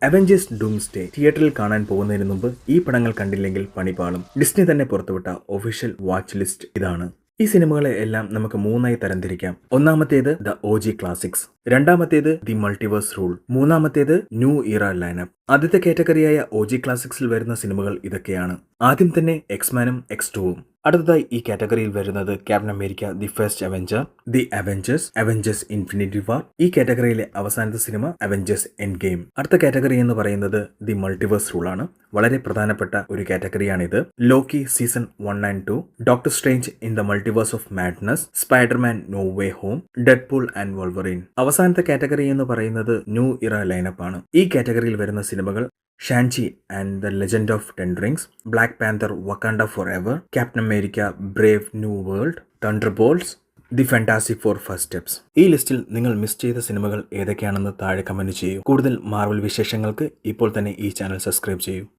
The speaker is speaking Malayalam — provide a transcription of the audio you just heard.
അവഞ്ചേഴ്സ് ഡൂംസ്ഡേ തിയേറ്ററിൽ കാണാൻ പോകുന്നതിന് മുമ്പ് ഈ പടങ്ങൾ കണ്ടില്ലെങ്കിൽ പണിപാളും. ഡിസ്നി തന്നെ പുറത്തുവിട്ട ഒഫീഷ്യൽ വാച്ച് ലിസ്റ്റ് ഇതാണ്. ഈ സിനിമകളെ എല്ലാം നമുക്ക് മൂന്നായി തരംതിരിക്കാം. ഒന്നാമത്തേത് ദ OG ക്ലാസിക്സ്, രണ്ടാമത്തേത് ദി മൾട്ടിവേഴ്സ് റൂൾ, മൂന്നാമത്തേത് ന്യൂ ഇറ ലൈനപ്പ്. ആദ്യത്തെ കാറ്റഗറിയായ OG ക്ലാസിക്സിൽ വരുന്ന സിനിമകൾ ഇതൊക്കെയാണ്. ആദ്യം തന്നെ എക്സ്മാനും X2ഉം. അടുത്തതായി ഈ കാറ്റഗറിയിൽ വരുന്നത് Captain America The First Avenger, The Avengers Infinity War. ഈ കാറ്റഗറിയിലെ അവസാനത്തെ സിനിമ അവഞ്ചേഴ്സ് എൻഡ് ഗെയിം. അടുത്ത കാറ്റഗറി എന്ന് പറയുന്നത് ദി മൾട്ടിവേഴ്സ് റൂൾ ആണ്. വളരെ പ്രധാനപ്പെട്ട ഒരു കാറ്റഗറിയാണിത്. Loki season 1 and 2, Doctor Strange in the Multiverse of Madness, Spiderman No Way Home, Deadpool and Wolverine. അവസാനത്തെ കാറ്റഗറി എന്ന് പറയുന്നത് ന്യൂ ഇറ ലൈനപ്പ് ആണ്. ഈ കാറ്റഗറിയിൽ വരുന്ന സിനിമകൾ Shangchi and the Legend of Ten Rings, Black Panther Wakanda Forever, Captain America Brave New World, Thunderbolts, The Fantastic Four First Steps. ഈ ലിസ്റ്റിൽ നിങ്ങൾ മിസ് ചെയ്ത സിനിമകൾ ഏതൊക്കെയാണെന്ന് താഴെ കമന്റ് ചെയ്യൂ. കൂടുതൽ മാർവൽ വിശേഷങ്ങൾക്ക് ഇപ്പോൾ തന്നെ ഈ ചാനൽ സബ്സ്ക്രൈബ് ചെയ്യൂ.